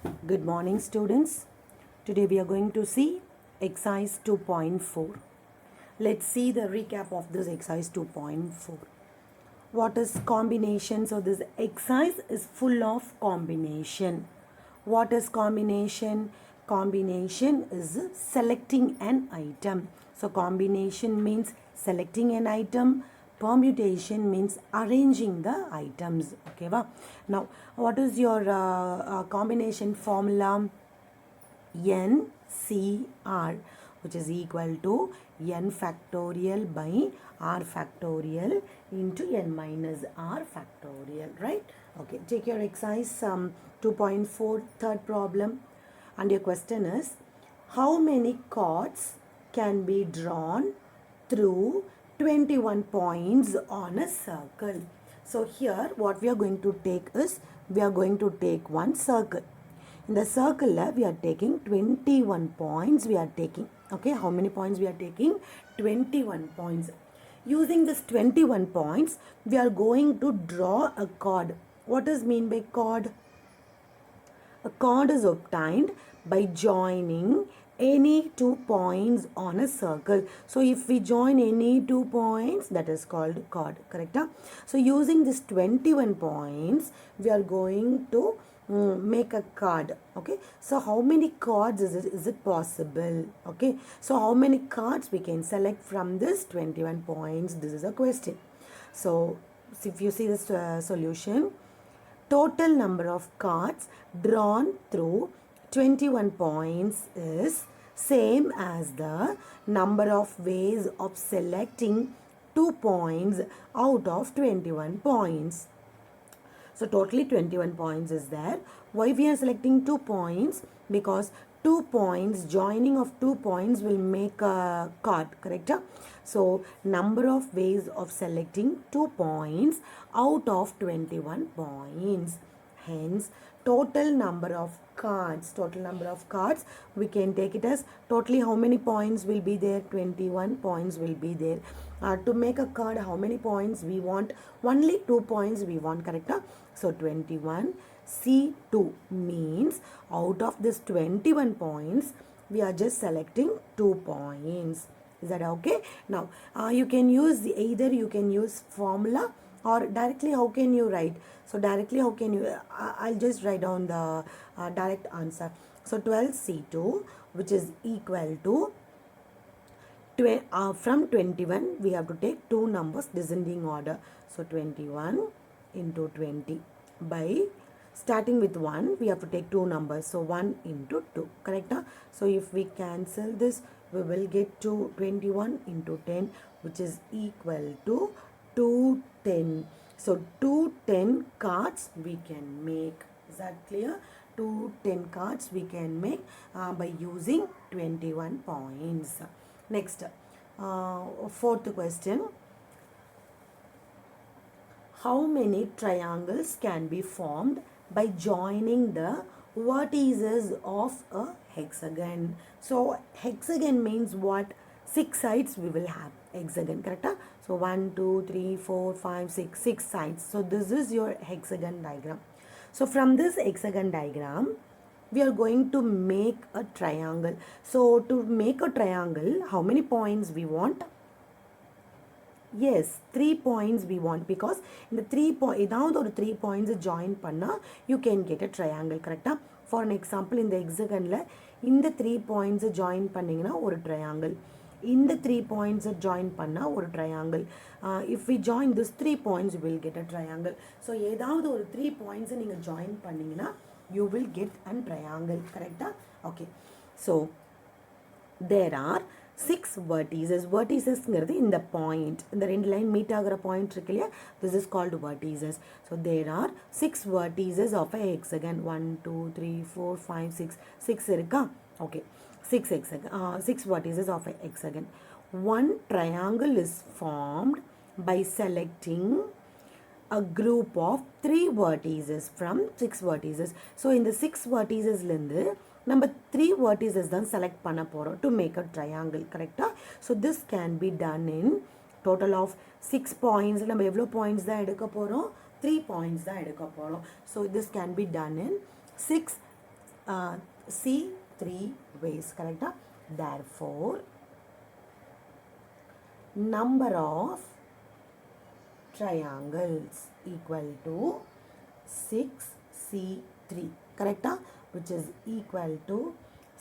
Good morning, students. Today we are going to see exercise 2.4. Let's see the recap of this exercise 2.4. What is combination? So this exercise is full of combination. What is combination? Combination is selecting an item. So combination means selecting an item. Permutation means arranging the items. Okay, wow. Now, what is your combination formula? NCR, which is equal to n factorial by r factorial into n minus r factorial, right? Okay, take your exercise 2.4 third problem, and your question is, how many chords can be drawn through 21 points on a circle? So here what we are going to take is, we are going to take one circle. In the circle we are taking 21 points we are taking. Okay, how many points we are taking? 21 points. Using this 21 points, we are going to draw a chord. What is mean by chord? A chord is obtained by joining any two points on a circle. So if we join any two points, that is called chord, correct? So using this 21 points, we are going to make a chord. Okay, so how many chords is it possible? Okay, so how many chords we can select from this 21 points? This is a question. So if you see this solution, total number of cards drawn through 21 points is same as the number of ways of selecting 2 points out of 21 points. So totally 21 points is there. Why we are selecting 2 points? Because 2 points, joining of 2 points will make a card, correct? So number of ways of selecting 2 points out of 21 points. Hence total number of cards we can take it as totally how many points will be there? 21 points will be there. To make a card, how many points we want? Only 2 points we want, correct? So 21 C2 means out of this 21 points we are just selecting 2 points. Is that okay? Now you can use either you can use formula or directly. How can you write? So directly how can you, I'll just write down the direct answer. So 12C2, which is equal to from 21 we have to take two numbers descending order. So 21 into 20 by starting with 1 we have to take two numbers. So 1 into 2, correct? So if we cancel this, we will get to 21 into 10, which is equal to 210. So 210 cards we can make. Is that clear? 210 cards we can make by using 21 points. Next, fourth question. How many triangles can be formed by joining the vertices of a hexagon? So hexagon means what? 6 sides we will have. Hexagon, correct? So 1, 2, 3, 4, 5, 6, 6 sides. So this is your hexagon diagram. So from this hexagon diagram, we are going to make a triangle. So to make a triangle, how many points we want? Yes, 3 points we want, because in the 3 point, ஏதாவது ஒரு 3 points join பண்ணா you can get a triangle, correct? For an example, in the hexagonல இந்த 3 points join பண்ணீங்கன்னா ஒரு triangle. இந்த 3 points join பண்ணா ஒரு triangle. If we join this 3 points, we will get a triangle. So ஏதாவது ஒரு 3 points நீங்க join பண்ணீங்கன்னா you will get a triangle, correct? Okay. So there are 6 vertices. Vertices in the point, in the line meet ஆகிற point இருக்கு இல்லையா, this is called vertices. So there are 6 vertices of a hexagon. 1 2 3 4 5 6 இருக்கா? Okay, 6 vertices of a hexagon. One triangle is formed by selecting a group of 3 vertices from 6 vertices. So in the 6 vertices லந்து நம்ம 3 vertices தான் select பண்ண போறோம் to make a triangle, correct? So this can be done in total of 6 points. நம்ம எவ்வளோ points தான் எடுக்க போறோம்? 3 points தான் எடுக்க போறோம். So this can be done in 6 see three ways, correct? Therefore, number of triangles equal to 6C3, correct? Which is equal to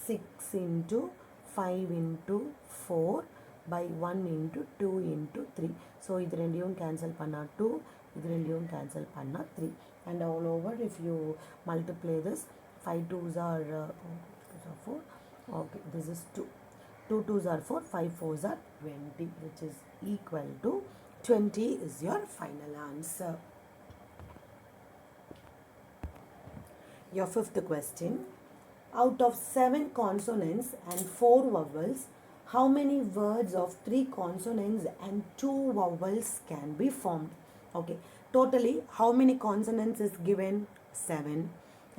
6 into 5 into 4 by 1 into 2 into 3. So இது ரெண்டையும் cancel பண்ணா 2, இது ரெண்டையும் cancel பண்ணா 3. And all over, if you multiply this, 5 2s are 4. Okay, this is 2. 2 2s are 4, 5 4s are 20, which is equal to 20 is your final answer. Your fifth question. Out of 7 consonants and 4 vowels, how many words of 3 consonants and 2 vowels can be formed? Okay, totally how many consonants is given? 7.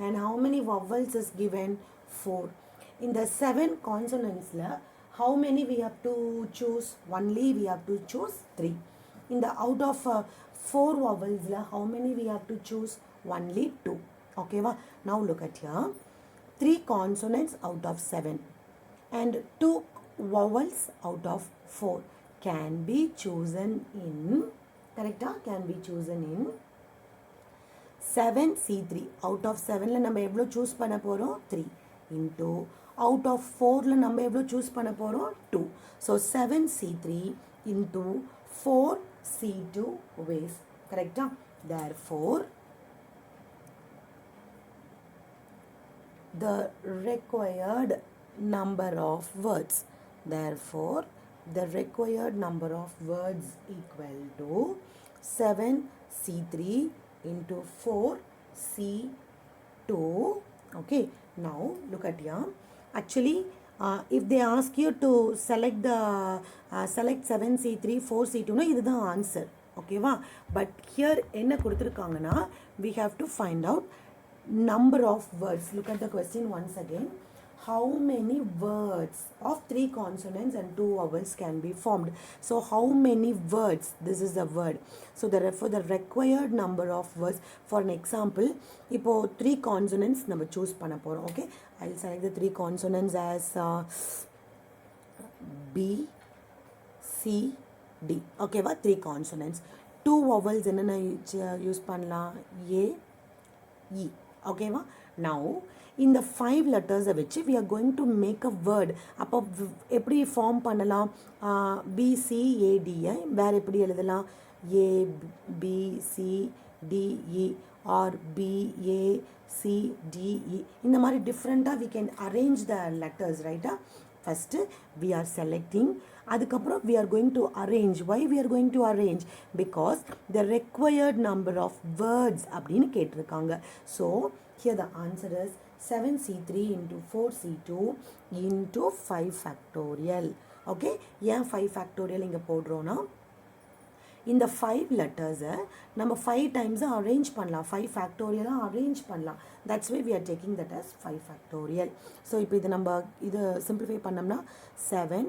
And how many vowels is given? 4. In the 7 consonants, how many we have to choose? Only we have to choose 3. In the out of 4 vowels, how many we have to choose? Only 2. Okay, now look at here. 3 consonants out of 7 and 2 vowels out of 4 can be chosen in, correct? Can be chosen in 7C3. Out of 7 la நம்ம எவ்வளோ choose பண்ண போறோம்? 3 into out of 4 la நம்ம எவ்வளோ choose பண்ண போறோம்? 2. So 7C3 into 4C2 ways, correct? Therefore, the required number of words. Therefore, the required number of words equal to 7C3 into 4C2. Okay, now look at here. Actually, if they ask you to select the select 7C3, 4C2, no, இது தான் answer. Okay, but here என்ன கொடுத்திருக்காங்கன்னா, we have to find out number of words. Look at the question once again. How many words of 3 consonants and 2 vowels can be formed? So how many words? This is the word. So therefore the required number of words. For an example, இப்போ 3 consonants நம்ம choose பண்ண போறோம். Okay, I'll select the 3 consonants as B, C, D. Okay, 3 consonants. 2 vowels என்னென்ன use பண்ணலாம்? A, E. Okay, now in the 5 letters which we are going to make a word. அப்போ எப்படி form பண்ணலாம்? BCAD வேற எப்படி எழுதலாம்? ABCDE or BACDE. இந்த மாதிரி டிஃப்ரெண்ட்டாக we can arrange the letters, right? First we are selecting, அதுக்கப்புறம் we are going to arrange. Why we are going to arrange? Because the required number of words அப்படின்னு கேட்டிருக்காங்க. So here the answer is 7C3 into 4C2 into 5 factorial. Okay, ஏன் 5 factorial இங்கே போடுறோன்னா, இந்த 5 letters நம்ம 5 times arrange பண்ணலாம், 5 factorial arrange பண்ணலாம். That's why we are taking that as 5 factorial. So இப்போ இது நம்ம இது simplify பண்ணோம்னா 7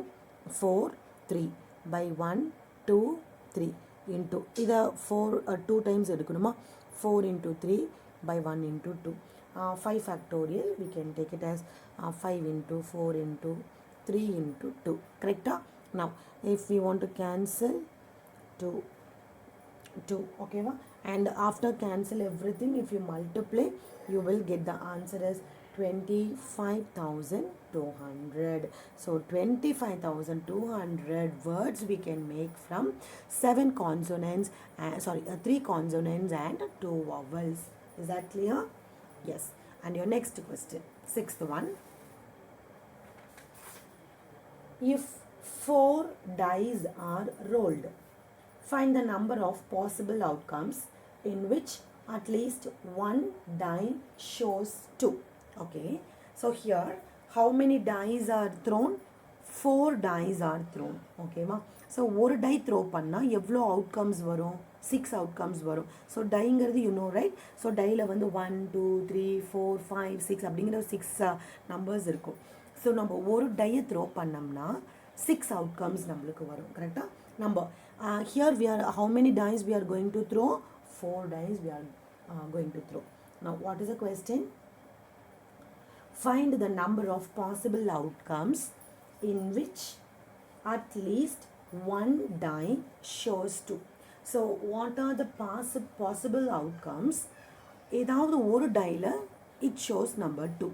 4 3 by 1 2 3 into இதை 2 times எடுக்கணுமா? 4 into 3 by 1 into 2. 5 factorial, we can take it as 5 into 4 into 3 into 2, correct? Now if we want to cancel 2, okay, and after cancel everything, if you multiply, you will get the answer as 25,200. So 25,200 words we can make from 7 consonants, 3 consonants and 2 vowels. Is that clear? Yes. And your next question, 6th one. If 4 dice are rolled, find the number of possible outcomes in which at least one die shows 2. Okay, so here how many dice are thrown? 4 dice are thrown. Okay, so ஒரு die throw பண்ணா எவ்வளோ outcomes வரும்? 6 outcomes வரும். So dieங்கிறது you know, right? So dieல வந்து 1 2 3 4 5 6 அப்படிங்கிற 6 numbers இருக்கும். So நம்ம ஒரு die throw பண்ணோம்னா 6 outcomes நம்மளுக்கு வரும், கரெக்டா? நம்ம here we are, how many dice we are going to throw? 4 dice we are going to throw. Now what is the question? find the number of possible outcomes in which at least one die shows 2. So what are the possible outcomes? ஏதாவது ஒரு டைல it shows number 2.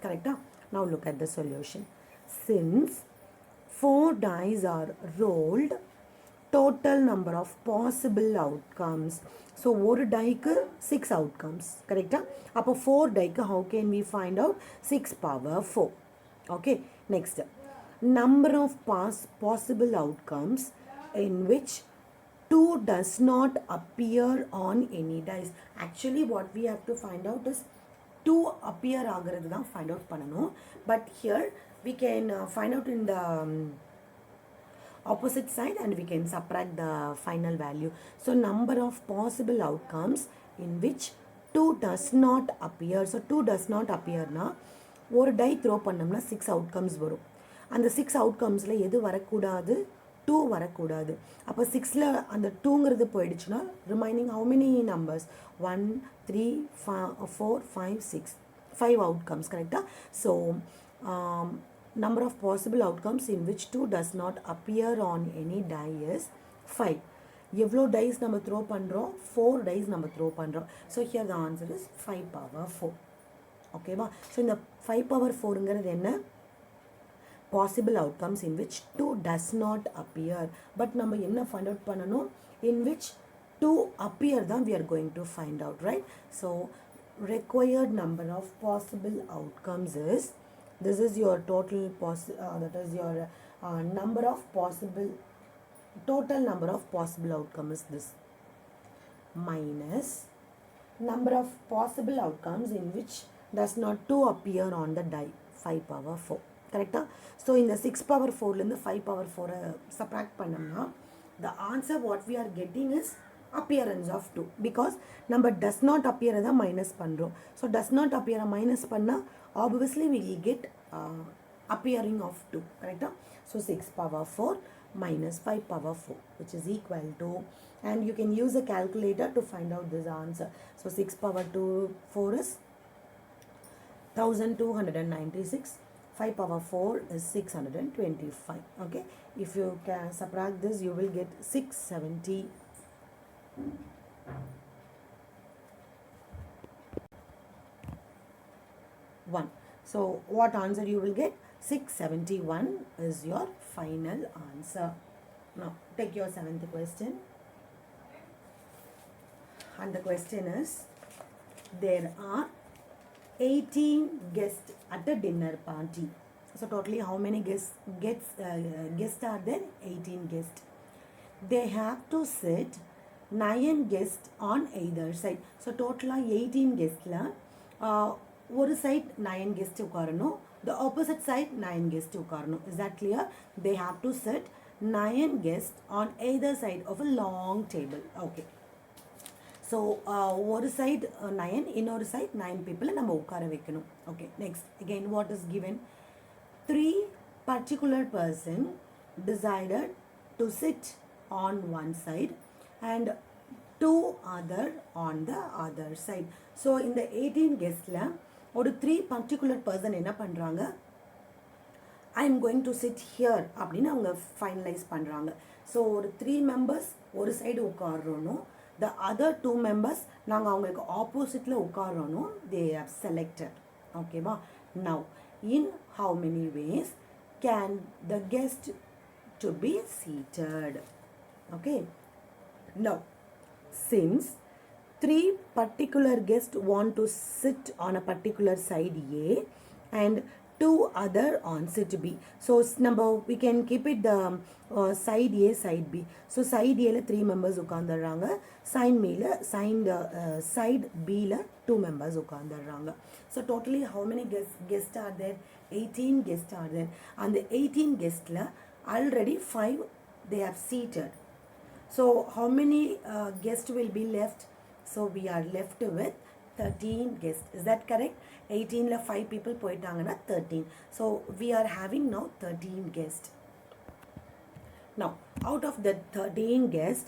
Correct? Now look at the solution. Since 4 dice are rolled, total number of possible outcomes. So ஒரு டைக்கு 6 outcomes. Correct? அப்போ 4 டைக்கு how can we find out? 6 power 4. Okay. Next. Number of possible outcomes in which 2 does not appear on any dice. Actually what we have to find out is 2 appear ஆகிறது தான் find out பண்ணணும். But here we can find out in the opposite side and we can subtract the final value. So number of possible outcomes in which 2 does not appear. So 2 does not appear na ஒரு tie throw பண்ணோம்னா 6 outcomes வரும். அந்த 6 outcomesல எது வரக்கூடாது? 2 வரக்கூடாது. அப்போ 6ல அந்த 2ங்கிறது போயிடுச்சுன்னா remaining how many numbers? 1 3 4 5 6 5 outcomes. Correct? So number of possible outcomes in which 2 does not appear on any die is 5. எவ்வளோ டைஸ் நம்ம த்ரோ பண்ணுறோம்? 4 டைஸ் நம்ம த்ரோ பண்ணுறோம். So here the answer is 5 power 4. ஓகேவா? ஸோ இந்த 5 power 4ங்கிறது என்ன? possible outcomes in which 2 does not appear. But நம்ம என்ன find out பண்ணணும்? In which 2 appear தான் we are going to find out, right? So required number of possible outcomes is, this is your total that is your number of possible, total number of possible outcome is this, minus number of possible outcomes in which does not 2 appear on the die, 5 power 4. Correct? So in the 6 power 4 ல 5 power 4 subtract பண்ணோம்னா the answer what we are getting is appearance of 2, because number does not appear தான் minus பண்றோம். So does not appear minus பண்ணா obviously we will get appearing of 2. Correct? So 6 power 4 minus 5 power 4, which is equal to, and you can use a calculator to find out this answer. So 6 power 4 is 1296. 5 power 4 is 625. Okay, if you can subtract this you will get 671. So what answer you will get? 671 is your final answer. Now take your 7th question, and the question is, there are 18 guests at a dinner party. So totally how many guests are there? 18 guests. They have to sit 9 guests on either side. So total 18 guests la ஒரு side 9 guests உட்காரணும், the opposite side 9 guests உட்காரணும். Is that clear? They have to sit 9 guests on either side of a long table. Okay. So one side 9, இன்னொரு side 9 people நம்ம உட்கார வைக்கணும். Okay, next again what is given? 3 particular person decided to sit on one side and 2 other on the other side. So in the 18 guestல ஒரு 3 particular person என்ன பண்றாங்க? I am going to sit here அப்படின்னு அவங்க finalize பண்றாங்க. So ஒரு 3 members ஒரு side உட்காரணும், the other 2 members நாங்கள் அவங்களுக்கு ஆப்போசிட்டில் உட்காரணும். They have selected. Okay வா? Now in how many ways can the guest to be seated? Okay. Now since 3 particular guests want to sit on a particular side A and 2 other on sit B. So number we can keep it the side A, side B. So side A ல 3 members உட்கார்ந்துறாங்க, side B ல 2 members உட்கார்ந்துறாங்க. So totally how many guests are there? 18 guests are there. And the 18 guests ல already 5 they have seated. So how many guests will be left? So we are left with 13 guests. Is that correct? 18 la 5 people போயிட்டாங்கன்னா 13. So we are having now 13 guests. Now out of the 13 guests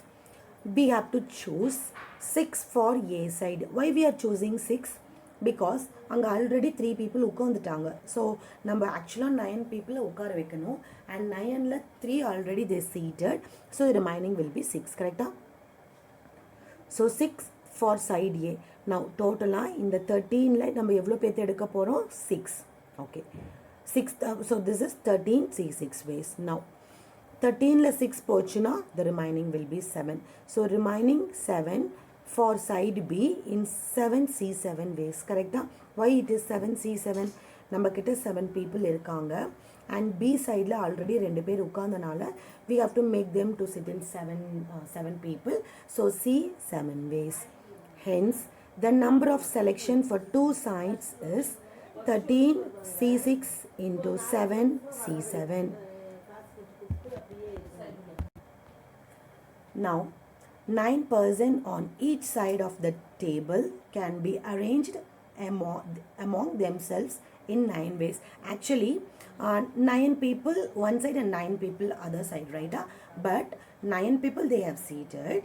we have to choose 6 for A side. Why we are choosing 6? Because அங்கே already 3 people உட்காந்துட்டாங்க. So நம்ம ஆக்சுவலாக 9 people உட்கார வைக்கணும். And 9ல் 3 already they seated. So remaining will be 6. கரெக்டாக? So 6 for side A. Now டோட்டலாக இந்த 13ல் நம்ம எவ்வளோ பேர்த்து எடுக்க போகிறோம்? 6. Okay, 6. So this is 13 C6 ways. Now 13ல் 6 போச்சுன்னா the remaining will be 7. So remaining 7 for side B in 7C7 ways. கரெக்டா? Why it is 7C7? நம்ம கிட்ட 7 people இருக்காங்க and B sideல ஆல்ரெடி 2 பேர் உட்கார்ந்தனால we have to make them to sit in 7 people. So C7 ways. Hence the number of selection for 2 sides is 13C6 into 7C7. Now 9 person on each side of the table can be arranged among themselves in 9 ways. Actually 9 people one side and 9 people other side, right? But 9 people they have seated.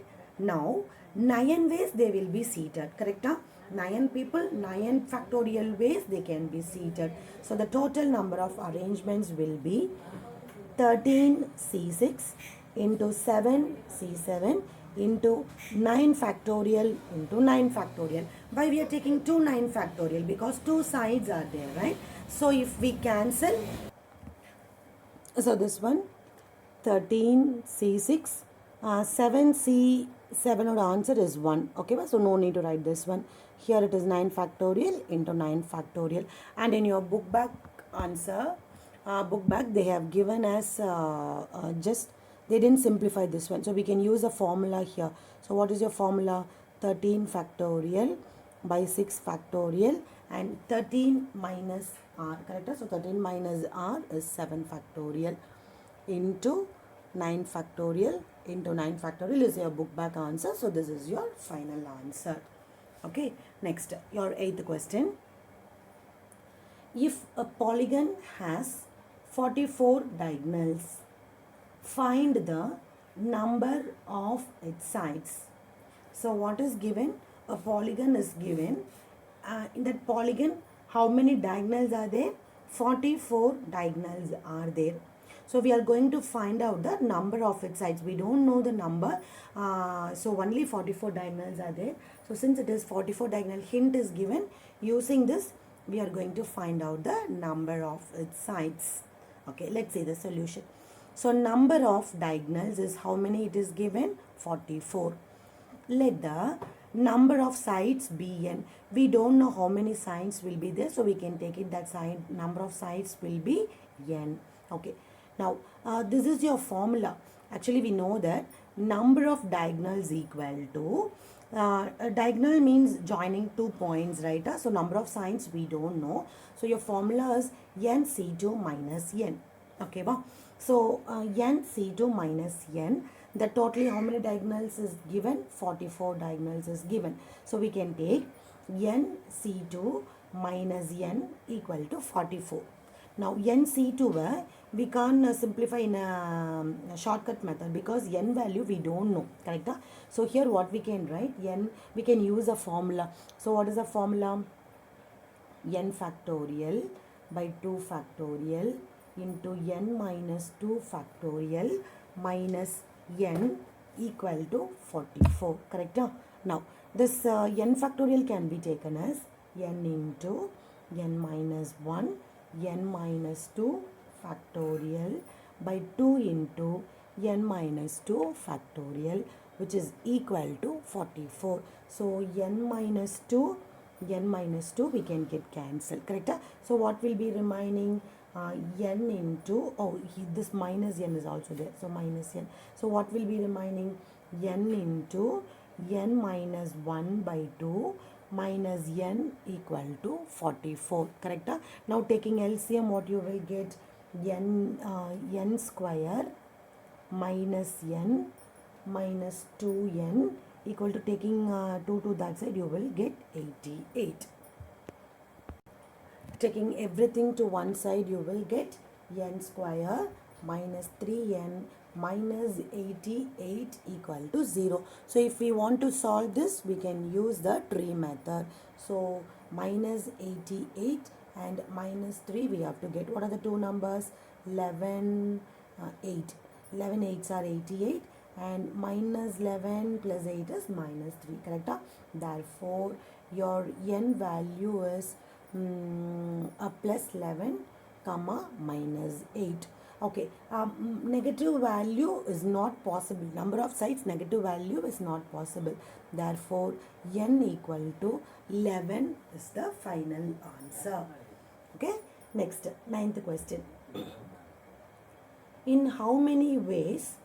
Now 9 ways they will be seated. Correct? 9 people, 9 factorial ways they can be seated. So the total number of arrangements will be 13C6 into 7C7 into 9 factorial into 9 factorial. Why we are taking 2 9 factorial? Because 2 sides are there, right? So if we cancel, so this one 13C6, 7C7 or answer is 1. Okay, so no need to write this one. Here it is 9 factorial into 9 factorial. And in your book back answer, book back they have given as just they didn't simplify this one, so we can use a formula here. So what is your formula? 13 factorial by 6 factorial and 13 minus r. Correct? So 13 minus r is 7 factorial into 9 factorial into 9 factorial is your book back answer. So this is your final answer. Okay, next your 8th question. If a polygon has 44 diagonals, find the number of its sides. So what is given? A polygon is given. In that polygon, how many diagonals are there? 44 diagonals are there. So we are going to find out the number of its sides. We don't know the number. So only 44 diagonals are there. So since it is 44 diagonal, hint is given. Using this, we are going to find out the number of its sides. Okay, let's see the solution. So number of diagonals is how many it is given? 44. Let the number of sides be n. We don't know how many sides will be there, so we can take it that side number of sides will be n. Okay. Now this is your formula. Actually we know that number of diagonals equal to diagonal means joining 2 points, right? So number of sides we don't know. So your formula is nC2 minus n. Okay, wow. So nC2 minus n, the totally how many diagonals is given? 44 diagonals is given. So we can take nC2 minus n equal to 44. Now nC2 we can't simplify in a shortcut method because n value we don't know. Correct? So here what we can write? N, we can use a formula. So what is the formula? N factorial by 2 factorial into n minus 2 factorial minus n equal to 44. Correct? Now this n factorial can be taken as n into n minus 1 n minus 2 factorial by 2 into n minus 2 factorial, which is equal to 44. So n minus 2 we can get cancelled. Correct? So what will be remaining? N into, this minus n is also there, so minus n. So what will be remaining? N into n minus 1 by 2 minus n equal to 44. Correct? Now taking LCM, what you will get? N square minus n minus 2n equal to, taking 2 to that side, you will get 88. Taking everything to one side, you will get n square minus 3n minus 88 equal to 0. So if we want to solve this, we can use the tree method. So minus 88 and minus 3 we have to get. What are the two numbers? 11, 8. 11 8s are 88 and minus 11 plus 8 is minus 3. Correct? Therefore, your n value is plus 11 comma minus 8. Okay, negative value is not possible. Number of sides negative value is not possible. Therefore, n equal to 11 is the final answer. Okay, next, 9th question. In how many ways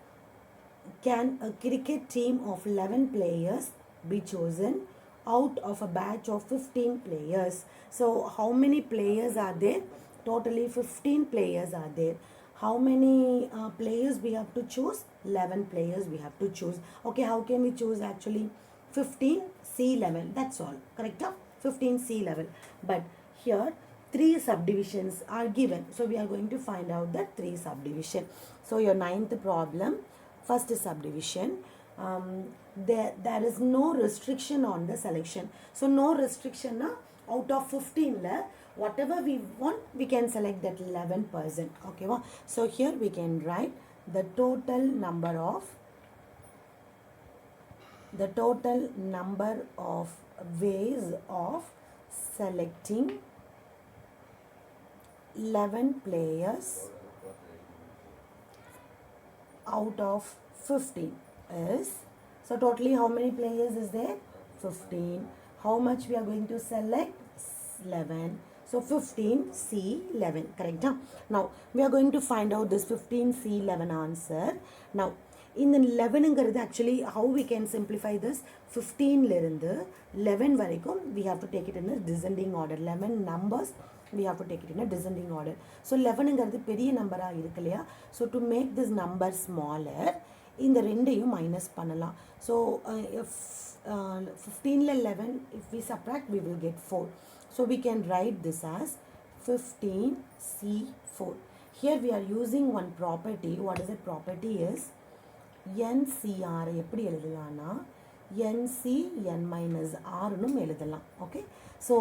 can a cricket team of 11 players be chosen out of a batch of 15 players? So, how many players are there? Totally 15 players are there. How many players we have to choose? 11 players we have to choose. Okay, how can we choose actually? 15 C11. That's all. Correct? 15 C11. But here 3 subdivisions are given. So we are going to find out that 3 subdivision. So your 9th problem, first subdivision. There is no restriction on the selection. So no restriction out of 15 whatever we want we can select that 11%. Okay, so here we can write the total number of ways of selecting 11 players out of 15 is, so totally how many players is there? 15. How much we are going to select? 11. So 15 C11. Correct? Now we are going to find out this 15 C11 answer. Now in the 11 actually how we can simplify this? 15 lerundu 11 varaikum we have to take it in a descending order. 11 numbers we have to take it in a descending order. So 11 பெரிய நம்பரா இருக்கு இல்லையா? So to make this number smaller இந்த ரெண்டையும் minus பண்ணலாம். So if 15 11 if we subtract we will get 4. So we can write this as 15C4. Here we are using one property. What is that property is? NCR எப்படி எழுதலாம்னா NC n minus R னும் எழுதலாம். Okay. So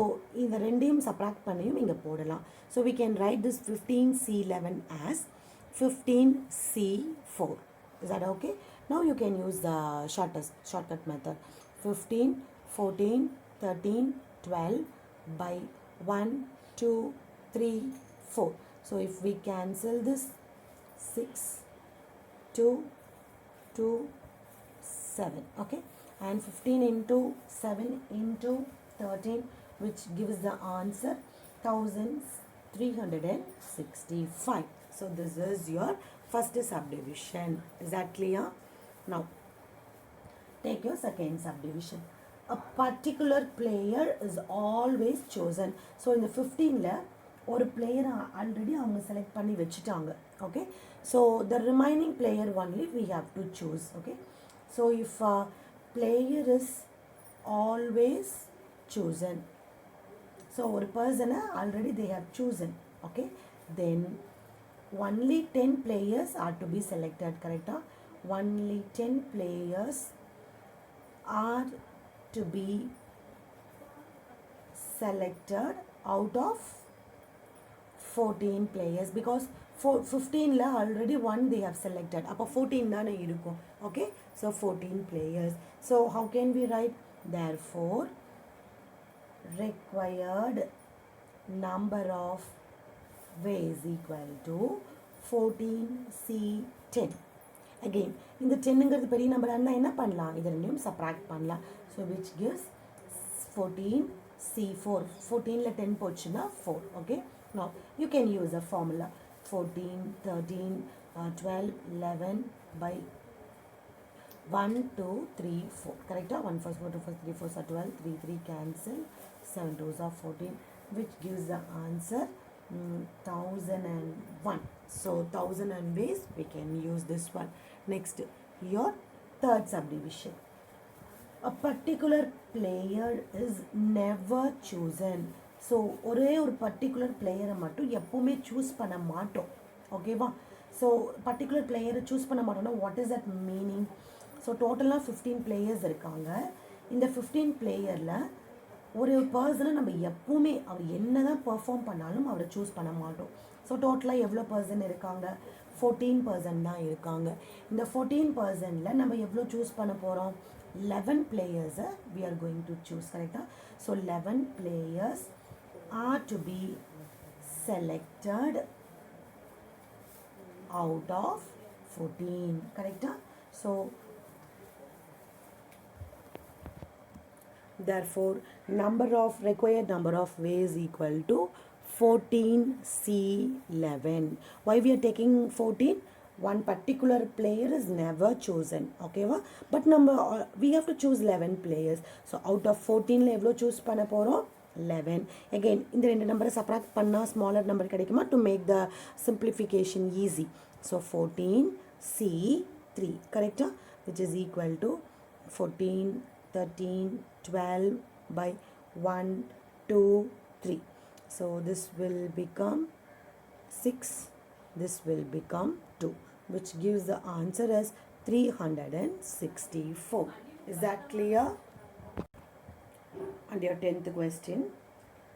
இந்த ரெண்டையும் subtract பண்ணியும் இங்க போடலாம். So we can write this 15C11 as 15C4. Is that okay? Now you can use the shortcut method. 15, 14, 13, 12 by 1, 2, 3, 4. So if we cancel this 6, 2, 2, 7. Okay. And 15 into 7 into 13 which gives the answer 1365. So this is your first subdivision. Is that clear? Now take your second subdivision. A particular player is always chosen. So in the 15 ஒரு player already அவங்க select பண்ணி வச்சிட்டாங்க. Okay. So the remaining player only we have to choose. Okay. So if a player is always chosen, so ஒரு person already they have chosen. Okay. Then only 10 players are to be selected. Correct? Only 10 players are to be selected out of 14 players because 15 already one they have selected. Appa 14 தானே இருக்கும். Okay. So 14 players. So how can we write? Therefore required number of ways equal to 14C10. Again இந்த 10ங்கிறது பெரிய நம்பரா இருந்தா என்ன பண்ணலாம்? இது ரெண்டையும் subtract பண்ணலாம். So which gives 14C4. 14ல 10 போச்சுன்னா 4. Okay. Now you can use a formula. 14, 13, 12, 11 by 1, 2, 3, 4. Correct? 1 first, 4, 2 first, 3 4 are 12, 3, 3 cancel, 7 2s are 14, which gives the answer 1001. So 1000 ways we can use this one. Next, your third subdivision. A particular player is never chosen. So ஒரே ஒரு particular பிளேயரை மட்டும் எப்போவுமே choose பண்ண மாட்டோம். ஓகேவா? So particular பிளேயரை choose பண்ண மாட்டோம்னா what is that meaning? So டோட்டலாக 15 பிளேயர்ஸ் இருக்காங்க. இந்த 15 பிளேயரில் ஒரு பர்சனை நம்ம எப்பவுமே அவர் என்ன தான் பெர்ஃபார்ம் பண்ணாலும் அவரை சூஸ் பண்ண மாட்டோம். ஸோ டோட்டலாக எவ்வளோ பர்சன் இருக்காங்க? 14% தான் இருக்காங்க. இந்த 14%ல் நம்ம எவ்வளோ சூஸ் பண்ண போகிறோம்? 11 players-ஐ we are going to choose, கரெக்டாக? So 11 players are to be selected out of 14, கரெக்டாக? So therefore required number of ways equal to 14C11. Why we are taking 14? One particular player is never chosen, okay va? But we have to choose 11 players. So out of 14 la evlo choose panna porom? 11. Again இந்த ரெண்டு நம்பரை subtract பண்ணா smaller number கிடைக்குமா to make the simplification easy. So 14C3, correct? Which is equal to 14, 13, 12 by 1, 2, 3. So this will become 6, this will become 2, which gives the answer as 364. Is that clear? And your 10th question.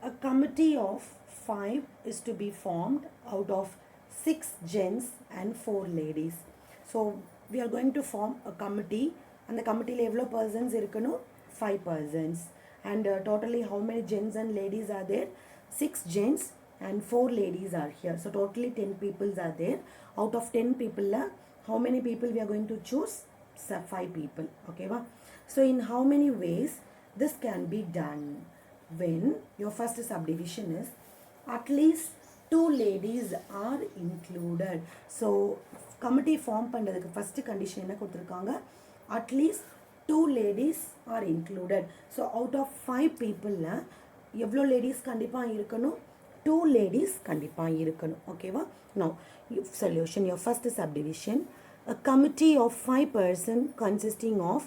A committee of 5 is to be formed out of 6 gents and 4 ladies. So we are going to form a committee. And the committee level persons irukano 5 persons. And totally how many gents and ladies are there? 6 gents and 4 ladies are here. So totally 10 people are there. Out of 10 people, how many people we are going to choose? 5 people. Okay, va? So in how many ways this can be done? When your first subdivision is at least 2 ladies are included. So committee form பண்றதுக்கு first condition என்ன கொடுத்திருக்காங்க? At least 2 ladies are included. So out of 5 people எவ்வளோ ladies கண்டிப்பாக இருக்கணும்? 2 ladies கண்டிப்பாக இருக்கணும். ஓகேவா? Now solution, your first subdivision, a committee of 5 persons consisting of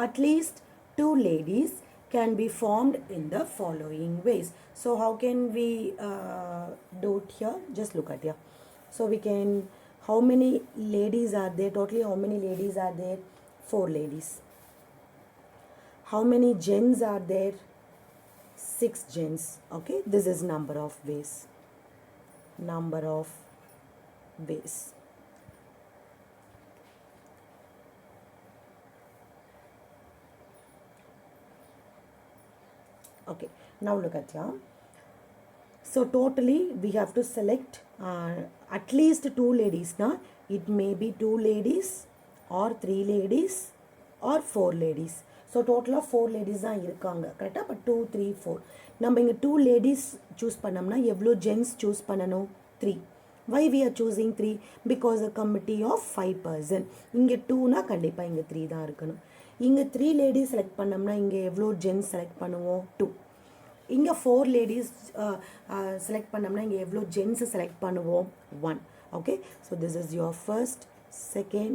at least 2 ladies can be formed in the following ways. So how can we do it here? Just look at here. So we can, how many ladies are there? Totally how many ladies are there? 4 ladies. How many gents are there? 6 gents. Okay, this is number of ways. Number of ways. Okay, now look at here. So totally we have to select at least 2 ladies. Now it may be 2 ladies or 3 ladies or 4 ladies. So total of 4 ladies தான் இருக்காங்க, கரெக்டாக? But 2, 3, 4 நம்ம இங்கே 2 ladies choose பண்ணோம்னா எவ்வளோ gents choose பண்ணணும்? 3. Why we are choosing 3? Because a committee of 5 persons. இங்கே 2னா கண்டிப்பாக இங்கே 3 தான் இருக்கணும். இங்கே 3 ladies select பண்ணோம்னா இங்கே எவ்வளோ gents select பண்ணுவோம்? 2. இங்கே 4 ladies select பண்ணோம்னா இங்கே எவ்வளோ gents select பண்ணுவோம்? 1. Okay, so this is your first, second,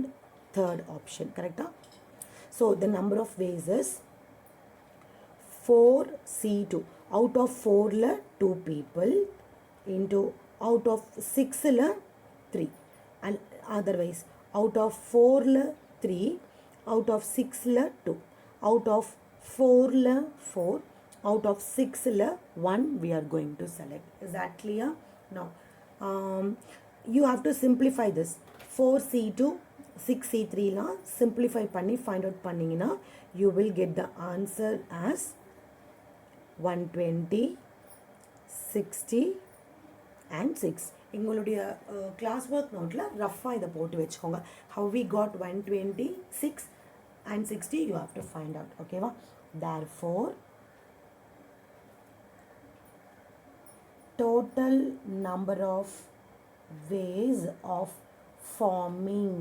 third option, correcta? So the number of ways is 4C2. Out of 4 la 2 people into out of 6 la 3. And otherwise out of 4 la 3, out of 6 la 2, out of 4 la 4, out of 6 la 1 we are going to select. Is that clear? Now you have to simplify this. 4C2 6C3 la simplify பண்ணி find out பண்ணீங்கன்னா you will get the answer as 120, 60 and 6. எங்களுடைய class work noteல Rafah இதை போட்டு வச்சுக்கோங்க. How we got 120, 6 and 60 you have to find out. ஓகேவா? Therefore total number of ways of forming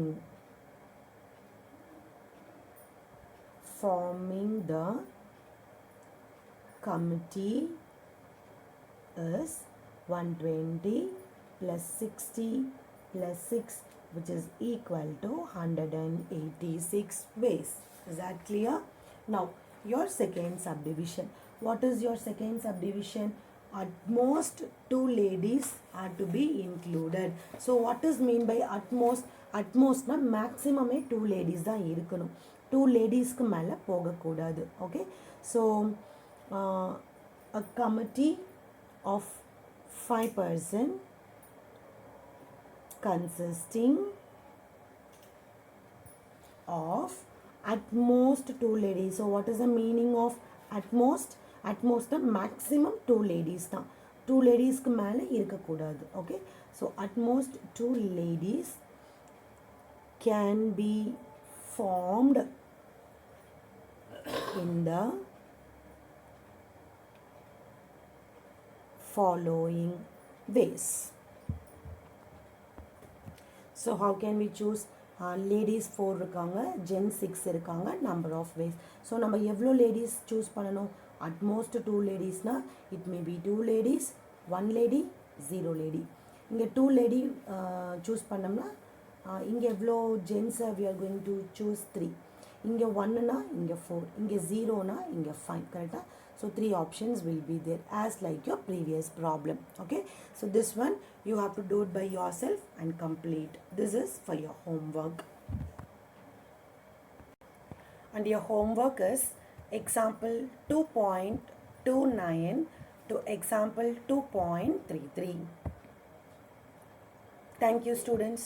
the committee is 120 plus 60 plus 6, which is equal to 186 ways. Is that clear? Now your second subdivision. What is your second subdivision? At most 2 ladies are to be included. So what is mean by at most? At most na maximum 2 ladies தான் இருக்கணும். 2 ladiesக்கு மேலே போகக்கூடாது. Okay, so a committee of 5 person consisting of at most 2 ladies. So what is the meaning of at most? At most the maximum 2 ladies தான். 2 ladiesக்கு மேலே இருக்கக்கூடாது. Okay, so at most 2 ladies can be formed in the following ways. So how can we choose? Ladies 4 இருக்காங்க, gents 6 இருக்காங்க, number of ways. So நம்ம எவ்வளோ ladies choose பண்ணணும்? At most 2 ladiesனா it may be 2 ladies, 1 lady, 0 lady. இங்கே 2 lady choose பண்ணோம்னா இங்கே எவ்வளோ gents we are going to choose 3. இங்கே 1னா இங்கே 4, இங்கே 0னா இங்கே 5. கரெக்டாக? So 3 options will be there as like your previous problem. Okay, so this one you have to do it by yourself and complete. This is for your homework, and your homework is example 2.29 to example 2.33. Thank you, students.